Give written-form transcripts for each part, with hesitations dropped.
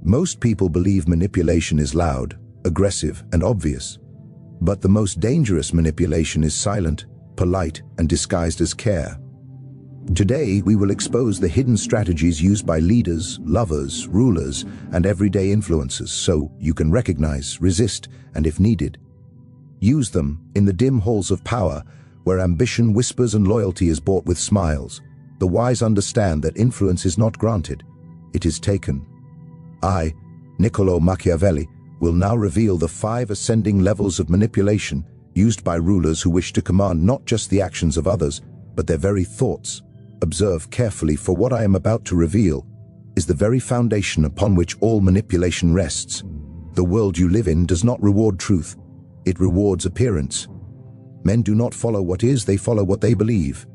Most people believe manipulation is loud, aggressive, and obvious. But the most dangerous manipulation is silent, polite, and disguised as care. Today, we will expose the hidden strategies used by leaders, lovers, rulers, and everyday influencers so you can recognize, resist, and if needed, use them in the dim halls of power where ambition whispers and loyalty is bought with smiles. The wise understand that influence is not granted, it is taken. I, Niccolò Machiavelli, will now reveal the 5 ascending levels of manipulation used by rulers who wish to command not just the actions of others, but their very thoughts. Observe carefully, for what I am about to reveal is the very foundation upon which all manipulation rests. The world you live in does not reward truth, it rewards appearance. Men do not follow what is, they follow what they believe.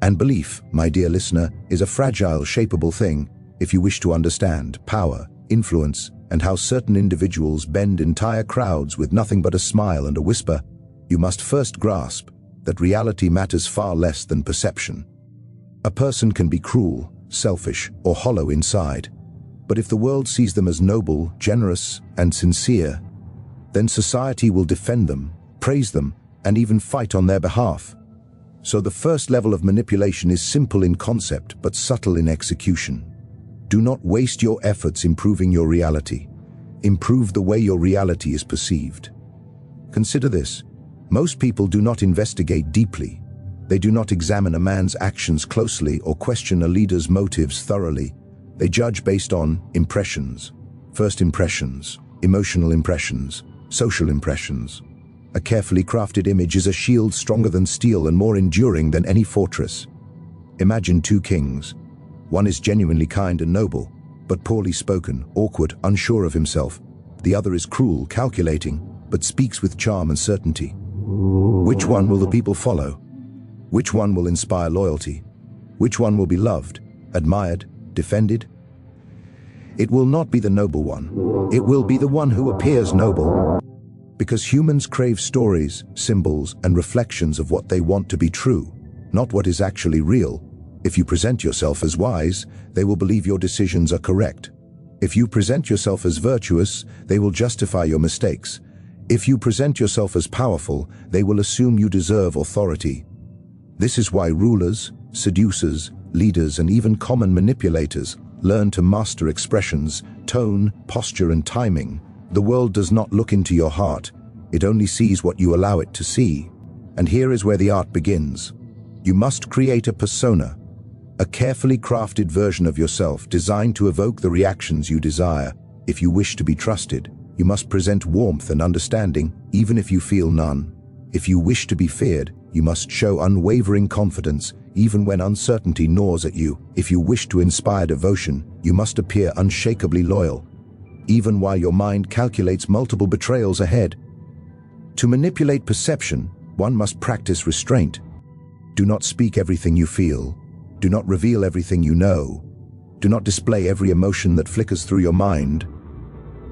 And belief, my dear listener, is a fragile, shapeable thing. If you wish to understand power, influence, and how certain individuals bend entire crowds with nothing but a smile and a whisper, you must first grasp that reality matters far less than perception. A person can be cruel, selfish, or hollow inside, but if the world sees them as noble, generous, and sincere, then society will defend them, praise them, and even fight on their behalf. So the first level of manipulation is simple in concept but subtle in execution. Do not waste your efforts improving your reality. Improve the way your reality is perceived. Consider this. Most people do not investigate deeply. They do not examine a man's actions closely or question a leader's motives thoroughly. They judge based on impressions. First impressions, emotional impressions, social impressions. A carefully crafted image is a shield stronger than steel and more enduring than any fortress. Imagine 2 kings. One is genuinely kind and noble, but poorly spoken, awkward, unsure of himself. The other is cruel, calculating, but speaks with charm and certainty. Which one will the people follow? Which one will inspire loyalty? Which one will be loved, admired, defended? It will not be the noble one. It will be the one who appears noble. Because humans crave stories, symbols, and reflections of what they want to be true, not what is actually real. If you present yourself as wise, they will believe your decisions are correct. If you present yourself as virtuous, they will justify your mistakes. If you present yourself as powerful, they will assume you deserve authority. This is why rulers, seducers, leaders, and even common manipulators learn to master expressions, tone, posture, and timing. The world does not look into your heart. It only sees what you allow it to see. And here is where the art begins. You must create a persona, a carefully crafted version of yourself designed to evoke the reactions you desire. If you wish to be trusted, you must present warmth and understanding, even if you feel none. If you wish to be feared, you must show unwavering confidence, even when uncertainty gnaws at you. If you wish to inspire devotion, you must appear unshakably loyal, even while your mind calculates multiple betrayals ahead. To manipulate perception, one must practice restraint. Do not speak everything you feel. Do not reveal everything you know. Do not display every emotion that flickers through your mind.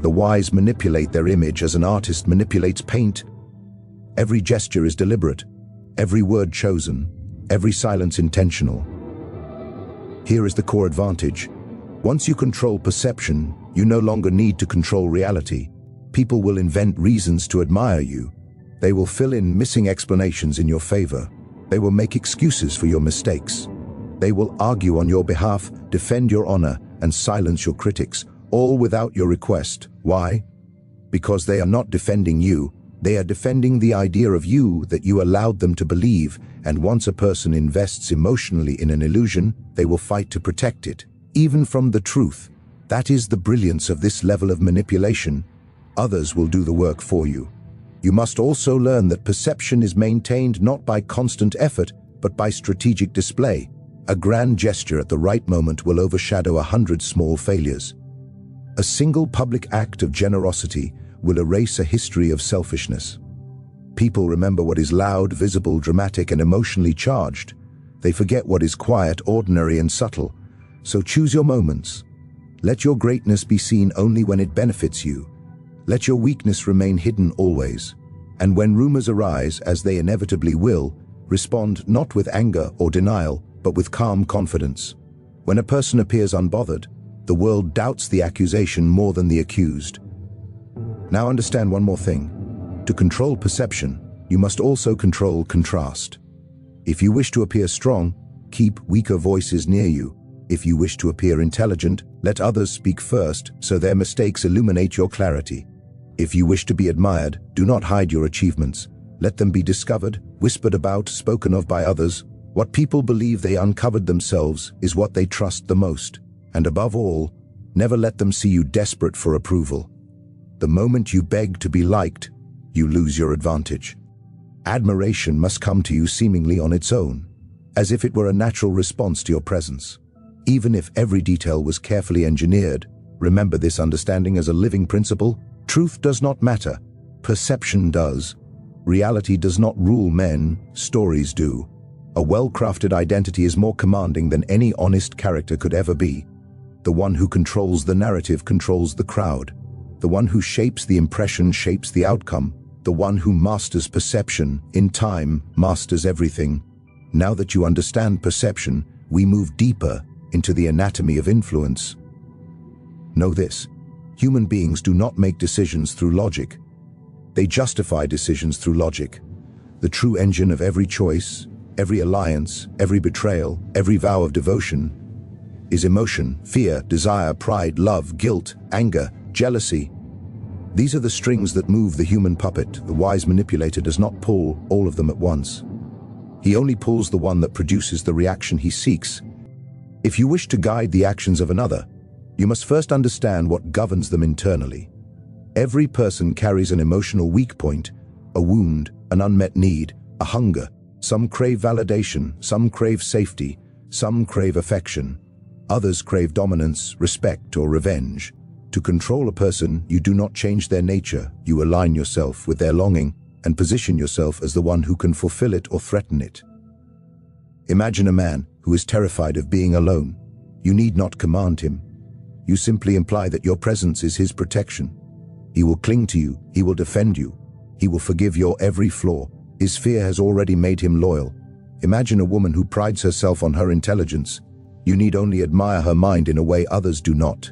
The wise manipulate their image as an artist manipulates paint. Every gesture is deliberate, every word chosen, every silence intentional. Here is the core advantage. Once you control perception, you no longer need to control reality. People will invent reasons to admire you. They will fill in missing explanations in your favor. They will make excuses for your mistakes. They will argue on your behalf, defend your honor, and silence your critics, all without your request. Why? Because they are not defending you. They are defending the idea of you that you allowed them to believe, and once a person invests emotionally in an illusion, they will fight to protect it, even from the truth. That is the brilliance of this level of manipulation. Others will do the work for you. You must also learn that perception is maintained not by constant effort, but by strategic display. A grand gesture at the right moment will overshadow 100 small failures. A single public act of generosity will erase a history of selfishness. People remember what is loud, visible, dramatic, and emotionally charged. They forget what is quiet, ordinary, and subtle. So choose your moments. Let your greatness be seen only when it benefits you. Let your weakness remain hidden always. And when rumors arise, as they inevitably will, respond not with anger or denial, but with calm confidence. When a person appears unbothered, The world doubts the accusation more than the accused. Now understand one more thing. To control perception, you must also control contrast. If you wish to appear strong, keep weaker voices near you. If you wish to appear intelligent, let others speak first so their mistakes illuminate your clarity. If you wish to be admired, do not hide your achievements. Let them be discovered, whispered about, spoken of by others. What people believe they uncovered themselves is what they trust the most. And above all, never let them see you desperate for approval. The moment you beg to be liked, you lose your advantage. Admiration must come to you seemingly on its own, as if it were a natural response to your presence. Even if every detail was carefully engineered, remember this understanding as a living principle: truth does not matter, perception does. Reality does not rule men, stories do. A well-crafted identity is more commanding than any honest character could ever be. The one who controls the narrative controls the crowd. The one who shapes the impression shapes the outcome. The one who masters perception, in time, masters everything. Now that you understand perception, we move deeper into the anatomy of influence. Know this: human beings do not make decisions through logic. They justify decisions through logic. The true engine of every choice, every alliance, every betrayal, every vow of devotion is emotion, fear, desire, pride, love, guilt, anger, jealousy. These are the strings that move the human puppet. The wise manipulator does not pull all of them at once. He only pulls the one that produces the reaction he seeks. If you wish to guide the actions of another, you must first understand what governs them internally. Every person carries an emotional weak point, a wound, an unmet need, a hunger. Some crave validation, some crave safety, some crave affection. Others crave dominance, respect, or revenge. To control a person, you do not change their nature, you align yourself with their longing and position yourself as the one who can fulfill it or threaten it. Imagine a man who is terrified of being alone. You need not command him. You simply imply that your presence is his protection. He will cling to you, he will defend you, he will forgive your every flaw. His fear has already made him loyal. Imagine a woman who prides herself on her intelligence. You need only admire her mind in a way others do not.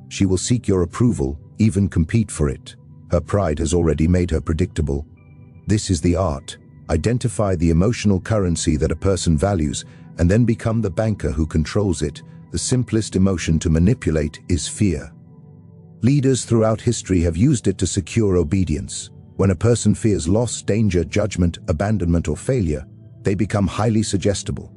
She will seek your approval, even compete for it. Her pride has already made her predictable. This is the art. Identify the emotional currency that a person values and then become the banker who controls it. The simplest emotion to manipulate is fear. Leaders throughout history have used it to secure obedience. When a person fears loss, danger, judgment, abandonment, or failure, they become highly suggestible.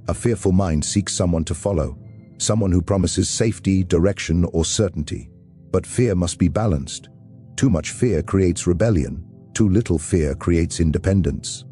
A fearful mind seeks someone to follow, someone who promises safety, direction, or certainty. But fear must be balanced. Too much fear creates rebellion. Too little fear creates independence.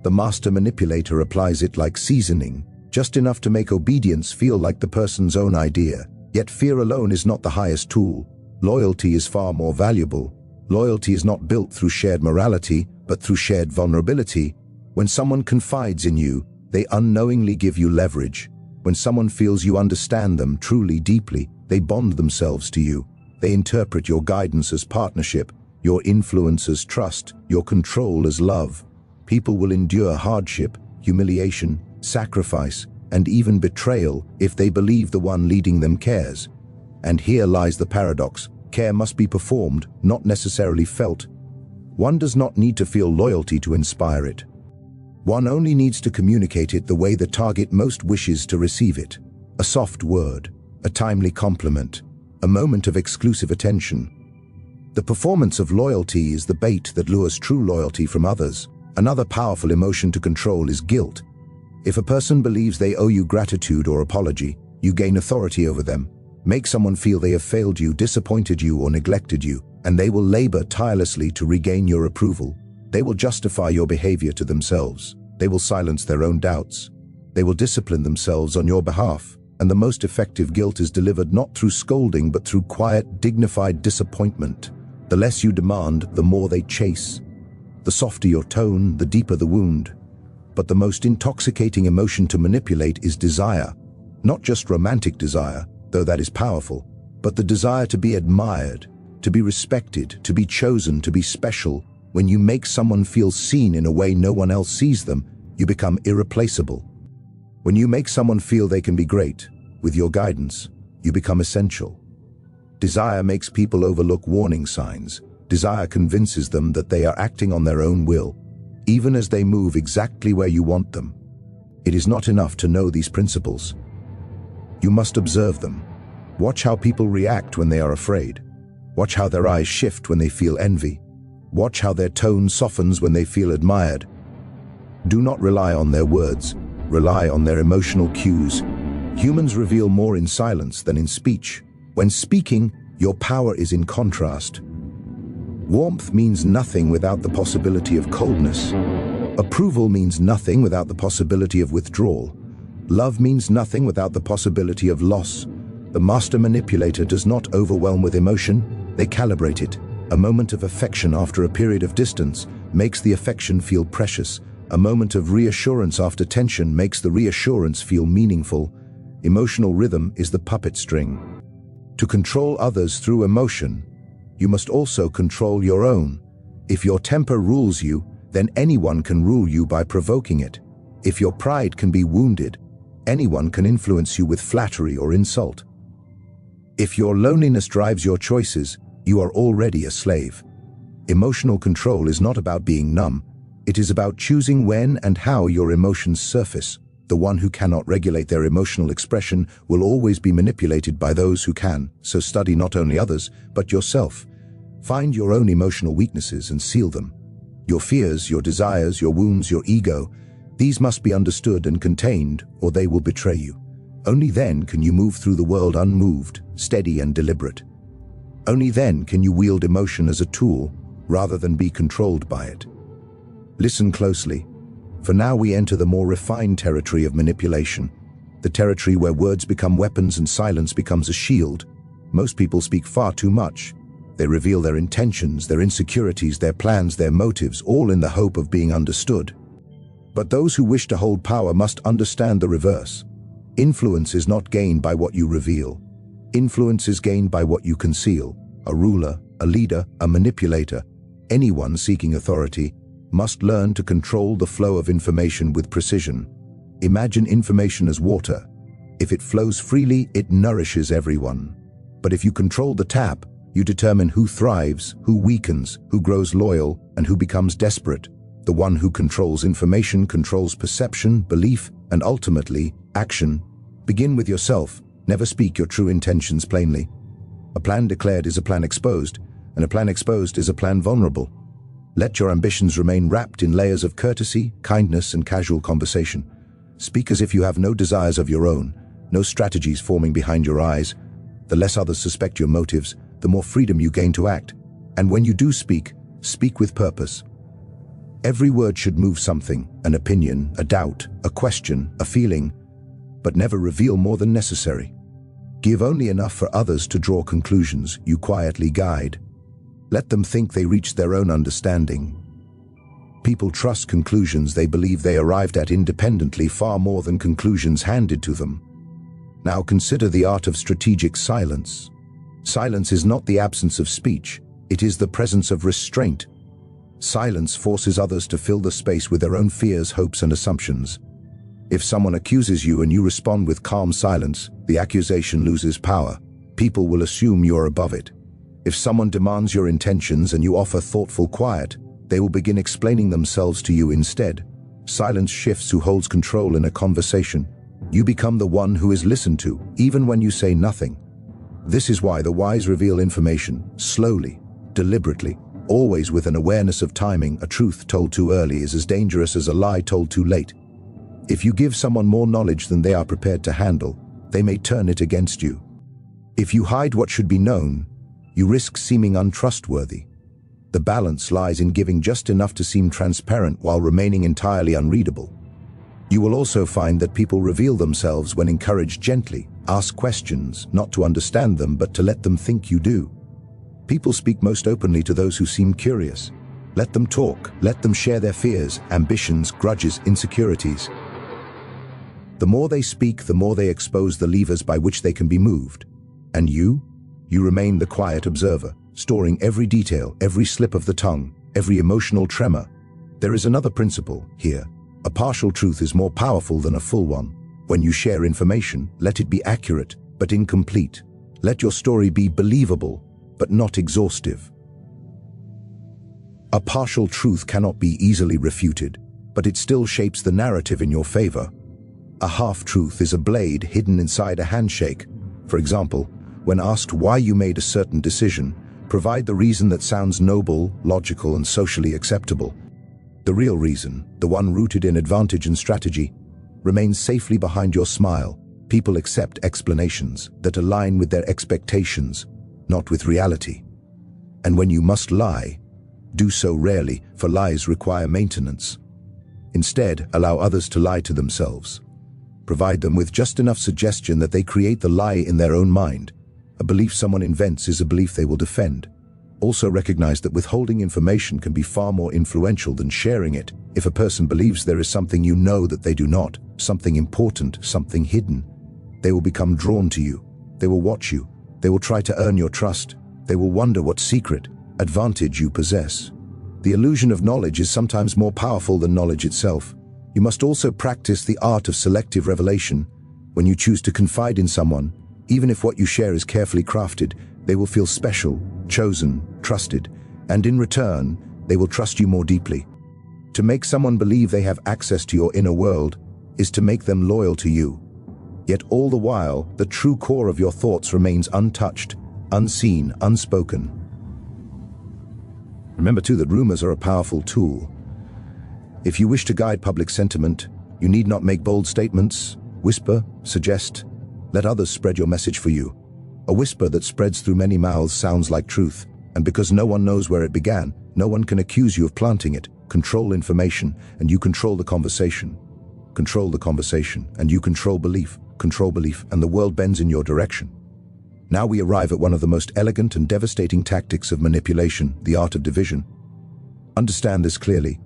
The master manipulator applies it like seasoning, just enough to make obedience feel like the person's own idea. Yet fear alone is not the highest tool. Loyalty is far more valuable. Loyalty is not built through shared morality, but through shared vulnerability. When someone confides in you, they unknowingly give you leverage. When someone feels you understand them truly deeply, they bond themselves to you. They interpret your guidance as partnership, your influence as trust, your control as love. People will endure hardship, humiliation, sacrifice, and even betrayal if they believe the one leading them cares. And here lies the paradox. Care must be performed, not necessarily felt. One does not need to feel loyalty to inspire it. One only needs to communicate it the way the target most wishes to receive it. A soft word, a timely compliment, a moment of exclusive attention. The performance of loyalty is the bait that lures true loyalty from others. Another powerful emotion to control is guilt. If a person believes they owe you gratitude or apology, you gain authority over them. Make someone feel they have failed you, disappointed you, or neglected you, and they will labor tirelessly to regain your approval. They will justify your behavior to themselves. They will silence their own doubts. They will discipline themselves on your behalf. And the most effective guilt is delivered not through scolding, but through quiet, dignified disappointment. The less you demand, the more they chase. The softer your tone, the deeper the wound. But the most intoxicating emotion to manipulate is desire. Not just romantic desire, though that is powerful, but the desire to be admired, to be respected, to be chosen, to be special. When you make someone feel seen in a way no one else sees them, you become irreplaceable. When you make someone feel they can be great, with your guidance, you become essential. Desire makes people overlook warning signs. Desire convinces them that they are acting on their own will, even as they move exactly where you want them. It is not enough to know these principles. You must observe them. Watch how people react when they are afraid. Watch how their eyes shift when they feel envy. Watch how their tone softens when they feel admired. Do not rely on their words. Rely on their emotional cues. Humans reveal more in silence than in speech. When speaking, your power is in contrast. Warmth means nothing without the possibility of coldness. Approval means nothing without the possibility of withdrawal. Love means nothing without the possibility of loss. The master manipulator does not overwhelm with emotion, they calibrate it. A moment of affection after a period of distance makes the affection feel precious. A moment of reassurance after tension makes the reassurance feel meaningful. Emotional rhythm is the puppet string. To control others through emotion, you must also control your own. If your temper rules you, then anyone can rule you by provoking it. If your pride can be wounded, anyone can influence you with flattery or insult. If your loneliness drives your choices, you are already a slave. Emotional control is not about being numb. It is about choosing when and how your emotions surface. The one who cannot regulate their emotional expression will always be manipulated by those who can, so study not only others, but yourself. Find your own emotional weaknesses and seal them. Your fears, your desires, your wounds, your ego, these must be understood and contained, or they will betray you. Only then can you move through the world unmoved, steady and deliberate. Only then can you wield emotion as a tool, rather than be controlled by it. Listen closely, for now we enter the more refined territory of manipulation, the territory where words become weapons and silence becomes a shield. Most people speak far too much. They reveal their intentions, their insecurities, their plans, their motives, all in the hope of being understood. But those who wish to hold power must understand the reverse. Influence is not gained by what you reveal. Influence is gained by what you conceal. A ruler, a leader, a manipulator, anyone seeking authority, must learn to control the flow of information with precision. Imagine information as water. If it flows freely, it nourishes everyone. But if you control the tap, you determine who thrives, who weakens, who grows loyal, and who becomes desperate. The one who controls information controls perception, belief, and ultimately, action. Begin with yourself. Never speak your true intentions plainly. A plan declared is a plan exposed, and a plan exposed is a plan vulnerable. Let your ambitions remain wrapped in layers of courtesy, kindness, and casual conversation. Speak as if you have no desires of your own, no strategies forming behind your eyes. The less others suspect your motives, the more freedom you gain to act. And when you do speak, speak with purpose. Every word should move something, an opinion, a doubt, a question, a feeling, but never reveal more than necessary. Give only enough for others to draw conclusions you quietly guide. Let them think they reached their own understanding. People trust conclusions they believe they arrived at independently far more than conclusions handed to them. Now consider the art of strategic silence. Silence is not the absence of speech, it is the presence of restraint. Silence forces others to fill the space with their own fears, hopes, and assumptions. If someone accuses you and you respond with calm silence, the accusation loses power. People will assume you're above it. If someone demands your intentions and you offer thoughtful quiet, they will begin explaining themselves to you instead. Silence shifts who holds control in a conversation. You become the one who is listened to, even when you say nothing. This is why the wise reveal information, slowly, deliberately, always with an awareness of timing. A truth told too early is as dangerous as a lie told too late. If you give someone more knowledge than they are prepared to handle, they may turn it against you. If you hide what should be known, you risk seeming untrustworthy. The balance lies in giving just enough to seem transparent while remaining entirely unreadable. You will also find that people reveal themselves when encouraged gently. Ask questions, not to understand them, but to let them think you do. People speak most openly to those who seem curious. Let them talk, let them share their fears, ambitions, grudges, insecurities. The more they speak, the more they expose the levers by which they can be moved. And you remain the quiet observer, storing every detail, every slip of the tongue, every emotional tremor. There is another principle here. A partial truth is more powerful than a full one. When you share information, let it be accurate, but incomplete. Let your story be believable, but not exhaustive. A partial truth cannot be easily refuted, but it still shapes the narrative in your favor. A half-truth is a blade hidden inside a handshake. For example, when asked why you made a certain decision, provide the reason that sounds noble, logical, and socially acceptable. The real reason, the one rooted in advantage and strategy, remains safely behind your smile. People accept explanations that align with their expectations, not with reality. And when you must lie, do so rarely, for lies require maintenance. Instead, allow others to lie to themselves. Provide them with just enough suggestion that they create the lie in their own mind. A belief someone invents is a belief they will defend. Also recognize that withholding information can be far more influential than sharing it. If a person believes there is something you know that they do not, something important, something hidden, they will become drawn to you. They will watch you. They will try to earn your trust. They will wonder what secret, advantage you possess. The illusion of knowledge is sometimes more powerful than knowledge itself. You must also practice the art of selective revelation. When you choose to confide in someone, even if what you share is carefully crafted, they will feel special, chosen, trusted, and in return, they will trust you more deeply. To make someone believe they have access to your inner world is to make them loyal to you. Yet all the while, the true core of your thoughts remains untouched, unseen, unspoken. Remember too that rumors are a powerful tool. If you wish to guide public sentiment, you need not make bold statements. Whisper, suggest, let others spread your message for you. A whisper that spreads through many mouths sounds like truth, and because no one knows where it began, no one can accuse you of planting it. Control information, and you control the conversation. Control the conversation, and you control belief. Control belief, and the world bends in your direction. Now we arrive at one of the most elegant and devastating tactics of manipulation, the art of division. Understand this clearly.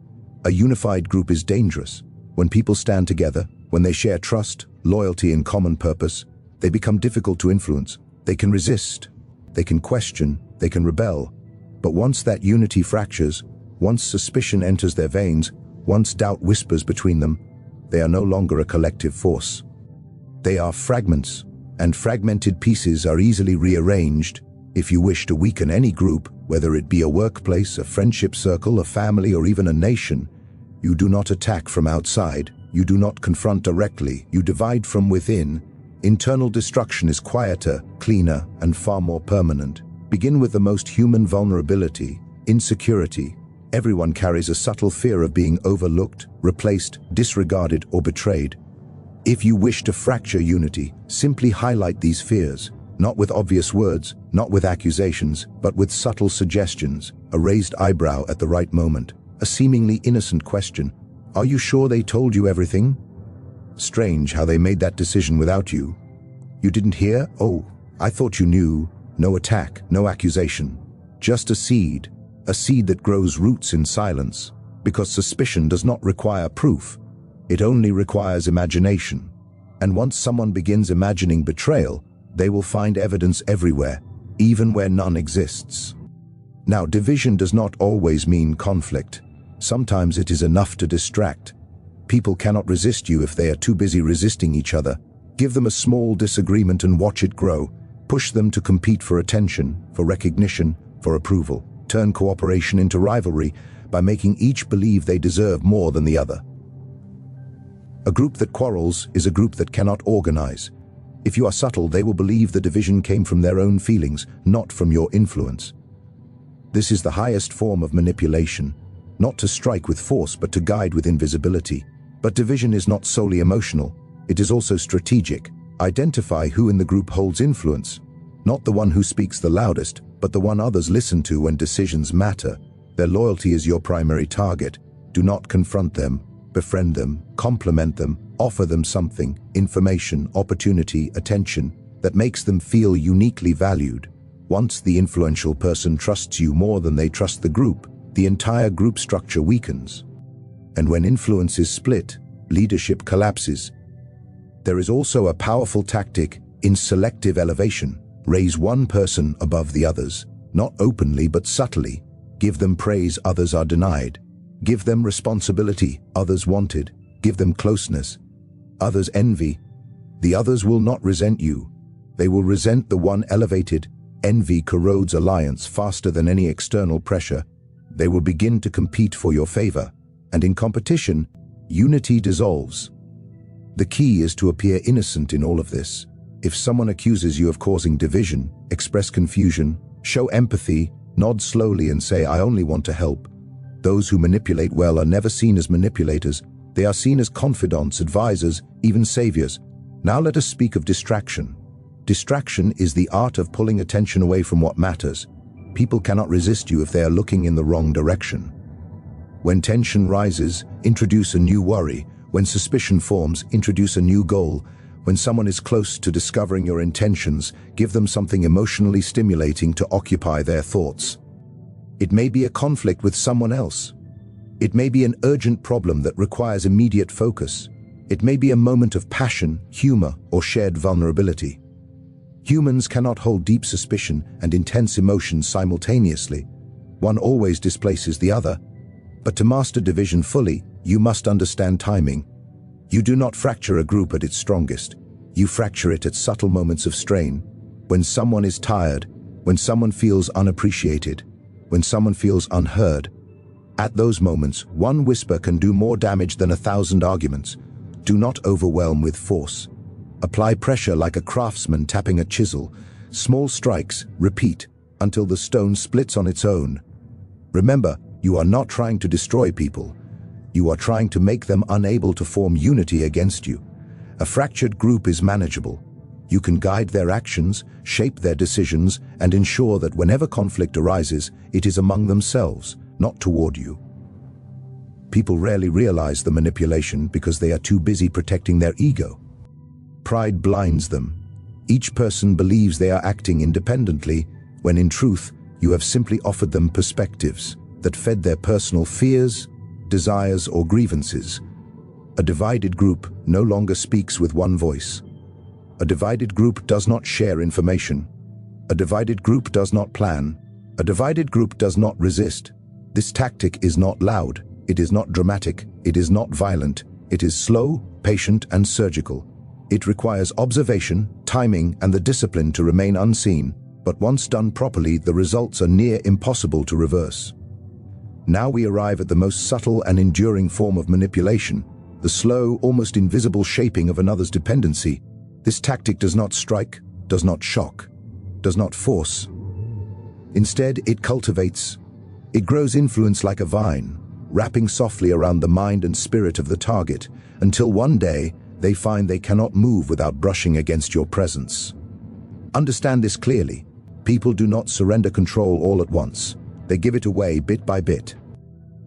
A unified group is dangerous. When people stand together, when they share trust, loyalty, and common purpose, they become difficult to influence. They can resist, they can question, they can rebel. But once that unity fractures, once suspicion enters their veins, once doubt whispers between them, they are no longer a collective force. They are fragments, and fragmented pieces are easily rearranged. If you wish to weaken any group, whether it be a workplace, a friendship circle, a family, or even a nation, you do not attack from outside, you do not confront directly, you divide from within. Internal destruction is quieter, cleaner, and far more permanent. Begin with the most human vulnerability, insecurity. Everyone carries a subtle fear of being overlooked, replaced, disregarded, or betrayed. If you wish to fracture unity, simply highlight these fears, not with obvious words, not with accusations, but with subtle suggestions, a raised eyebrow at the right moment, a seemingly innocent question. Are you sure they told you everything? Strange how they made that decision without you. You didn't hear? Oh, I thought you knew. No attack, no accusation. Just a seed that grows roots in silence, because suspicion does not require proof. It only requires imagination. And once someone begins imagining betrayal, they will find evidence everywhere, even where none exists. Now, division does not always mean conflict. Sometimes it is enough to distract. People cannot resist you if they are too busy resisting each other. Give them a small disagreement and watch it grow. Push them to compete for attention, for recognition, for approval. Turn cooperation into rivalry by making each believe they deserve more than the other. A group that quarrels is a group that cannot organize. If you are subtle, they will believe the division came from their own feelings, not from your influence. This is the highest form of manipulation, not to strike with force, but to guide with invisibility. But division is not solely emotional, it is also strategic. Identify who in the group holds influence, not the one who speaks the loudest, but the one others listen to when decisions matter. Their loyalty is your primary target. Do not confront them, befriend them, compliment them, offer them something, information, opportunity, attention, that makes them feel uniquely valued. Once the influential person trusts you more than they trust the group, the entire group structure weakens. And when influence is split, leadership collapses. There is also a powerful tactic in selective elevation. Raise one person above the others, not openly but subtly. Give them praise others are denied. Give them responsibility others wanted. Give them closeness others envy. The others will not resent you. They will resent the one elevated. Envy corrodes alliance faster than any external pressure. They will begin to compete for your favor, and in competition, unity dissolves. The key is to appear innocent in all of this. If someone accuses you of causing division, express confusion, show empathy, nod slowly and say, "I only want to help." Those who manipulate well are never seen as manipulators. They are seen as confidants, advisors, even saviors. Now let us speak of distraction. Distraction is the art of pulling attention away from what matters. People cannot resist you if they are looking in the wrong direction. When tension rises, introduce a new worry. When suspicion forms, introduce a new goal. When someone is close to discovering your intentions, give them something emotionally stimulating to occupy their thoughts. It may be a conflict with someone else. It may be an urgent problem that requires immediate focus. It may be a moment of passion, humor, or shared vulnerability. Humans cannot hold deep suspicion and intense emotions simultaneously. One always displaces the other. But to master division fully, you must understand timing. You do not fracture a group at its strongest. You fracture it at subtle moments of strain. When someone is tired, when someone feels unappreciated, when someone feels unheard. At those moments, one whisper can do more damage than 1,000 arguments. Do not overwhelm with force. Apply pressure like a craftsman tapping a chisel. Small strikes, repeat, until the stone splits on its own. Remember, you are not trying to destroy people. You are trying to make them unable to form unity against you. A fractured group is manageable. You can guide their actions, shape their decisions, and ensure that whenever conflict arises, it is among themselves, not toward you. People rarely realize the manipulation because they are too busy protecting their ego. Pride blinds them. Each person believes they are acting independently, when in truth, you have simply offered them perspectives that fed their personal fears, desires, or grievances. A divided group no longer speaks with one voice. A divided group does not share information. A divided group does not plan. A divided group does not resist. This tactic is not loud. It is not dramatic. It is not violent. It is slow, patient, and surgical. It requires observation, timing, and the discipline to remain unseen, but once done properly, the results are near impossible to reverse. Now we arrive at the most subtle and enduring form of manipulation, the slow, almost invisible shaping of another's dependency. This tactic does not strike, does not shock, does not force. Instead, it cultivates. It grows influence like a vine, wrapping softly around the mind and spirit of the target, until one day they find they cannot move without brushing against your presence. Understand this clearly. People do not surrender control all at once. They give it away bit by bit.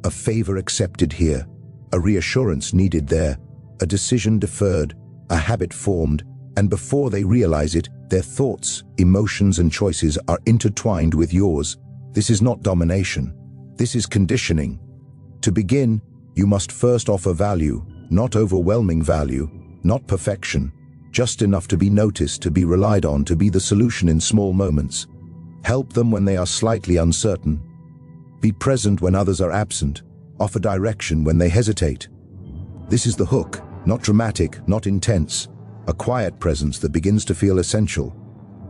A favor accepted here, a reassurance needed there, a decision deferred, a habit formed, and before they realize it, their thoughts, emotions, and choices are intertwined with yours. This is not domination. This is conditioning. To begin, you must first offer value, not overwhelming value, not perfection, just enough to be noticed, to be relied on, to be the solution in small moments. Help them when they are slightly uncertain. Be present when others are absent. Offer direction when they hesitate. This is the hook, not dramatic, not intense, a quiet presence that begins to feel essential.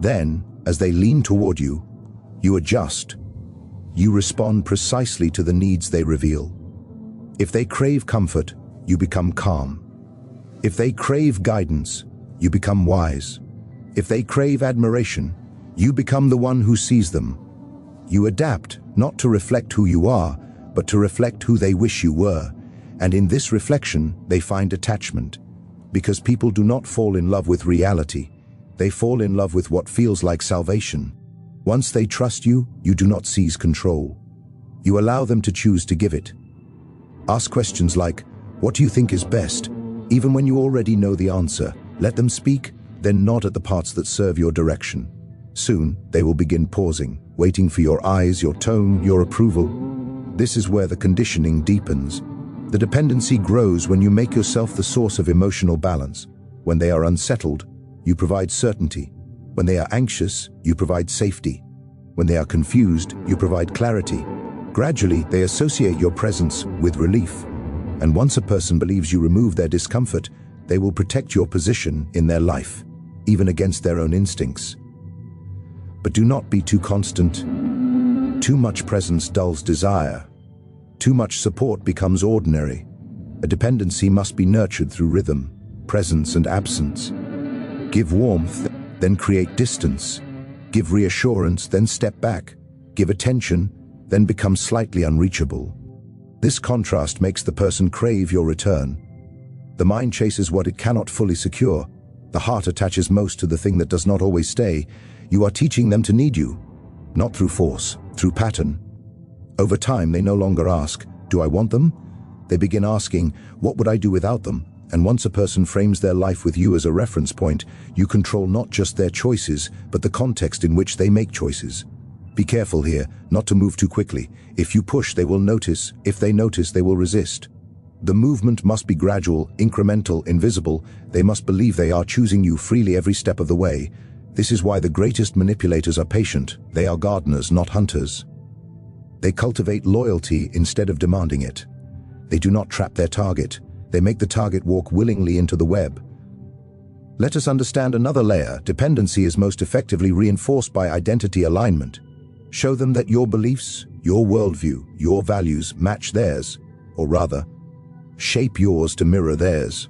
Then, as they lean toward you, you adjust. You respond precisely to the needs they reveal. If they crave comfort, you become calm. If they crave guidance, you become wise. If they crave admiration, you become the one who sees them. You adapt, not to reflect who you are, but to reflect who they wish you were. And in this reflection, they find attachment. Because people do not fall in love with reality. They fall in love with what feels like salvation. Once they trust you, you do not seize control. You allow them to choose to give it. Ask questions like, "What do you think is best?" Even when you already know the answer. Let them speak, then nod at the parts that serve your direction. Soon, they will begin pausing, waiting for your eyes, your tone, your approval. This is where the conditioning deepens. The dependency grows when you make yourself the source of emotional balance. When they are unsettled, you provide certainty. When they are anxious, you provide safety. When they are confused, you provide clarity. Gradually, they associate your presence with relief. And once a person believes you remove their discomfort, they will protect your position in their life. even against their own instincts. But do not be too constant. Too much presence dulls desire. Too much support becomes ordinary. A dependency must be nurtured through rhythm, presence and absence. Give warmth, then create distance. Give reassurance, then step back. Give attention, then become slightly unreachable. This contrast makes the person crave your return. The mind chases what it cannot fully secure. The heart attaches most to the thing that does not always stay. You are teaching them to need you, not through force, through pattern. Over time, they no longer ask, "Do I want them?" They begin asking, "What would I do without them?" And once a person frames their life with you as a reference point, you control not just their choices, but the context in which they make choices. Be careful here, not to move too quickly. If you push, they will notice. If they notice, they will resist. The movement must be gradual, incremental, invisible. They must believe they are choosing you freely every step of the way. This is why the greatest manipulators are patient. They are gardeners, not hunters. They cultivate loyalty instead of demanding it. They do not trap their target. They make the target walk willingly into the web. Let us understand another layer. Dependency is most effectively reinforced by identity alignment. Show them that your beliefs, your worldview, your values match theirs, or rather, shape yours to mirror theirs.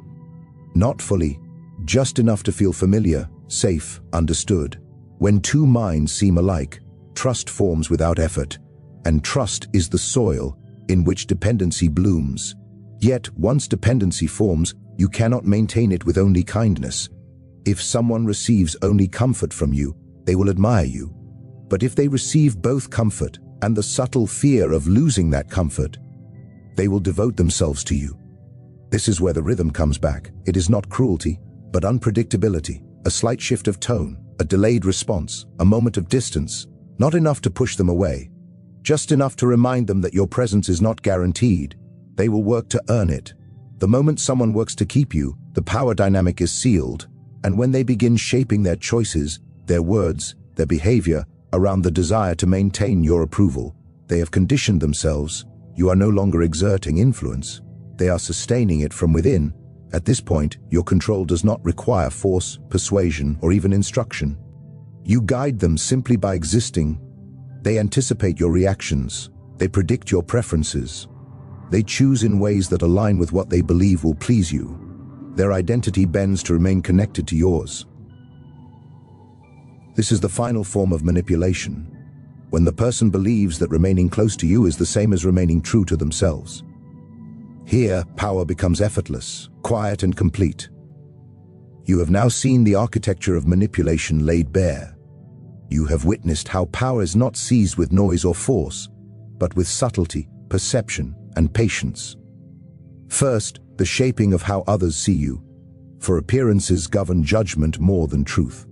Not fully, just enough to feel familiar, safe, understood. When two minds seem alike, trust forms without effort, and trust is the soil in which dependency blooms. Yet, once dependency forms, you cannot maintain it with only kindness. If someone receives only comfort from you, they will admire you. But if they receive both comfort and the subtle fear of losing that comfort, they will devote themselves to you. This is where the rhythm comes back. It is not cruelty, but unpredictability, a slight shift of tone, a delayed response, a moment of distance, not enough to push them away, just enough to remind them that your presence is not guaranteed. They will work to earn it. The moment someone works to keep you, the power dynamic is sealed, and when they begin shaping their choices, their words, their behavior, around the desire to maintain your approval, they have conditioned themselves. You are no longer exerting influence. They are sustaining it from within. At this point, your control does not require force, persuasion, or even instruction. You guide them simply by existing. They anticipate your reactions. They predict your preferences. They choose in ways that align with what they believe will please you. Their identity bends to remain connected to yours. This is the final form of manipulation, when the person believes that remaining close to you is the same as remaining true to themselves. Here, power becomes effortless, quiet and complete. You have now seen the architecture of manipulation laid bare. You have witnessed how power is not seized with noise or force, but with subtlety, perception, and patience. First, the shaping of how others see you, for appearances govern judgment more than truth.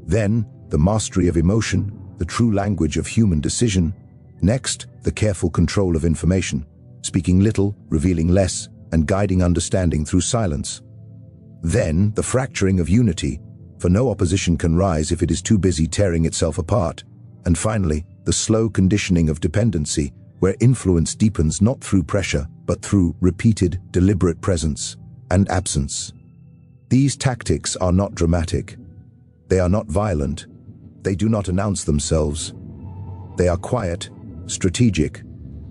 Then, the mastery of emotion, the true language of human decision. Next, the careful control of information, speaking little, revealing less, and guiding understanding through silence. Then, the fracturing of unity, for no opposition can rise if it is too busy tearing itself apart. And finally, the slow conditioning of dependency, where influence deepens not through pressure, but through repeated, deliberate presence and absence. These tactics are not dramatic. They are not violent. They do not announce themselves. They are quiet, strategic,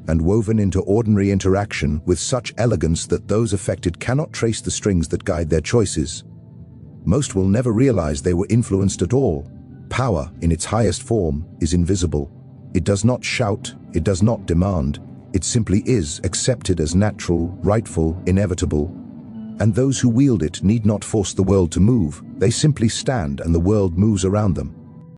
and woven into ordinary interaction with such elegance that those affected cannot trace the strings that guide their choices. Most will never realize they were influenced at all. Power, in its highest form, is invisible. It does not shout, it does not demand. It simply is, accepted as natural, rightful, inevitable. And those who wield it need not force the world to move. They simply stand and the world moves around them.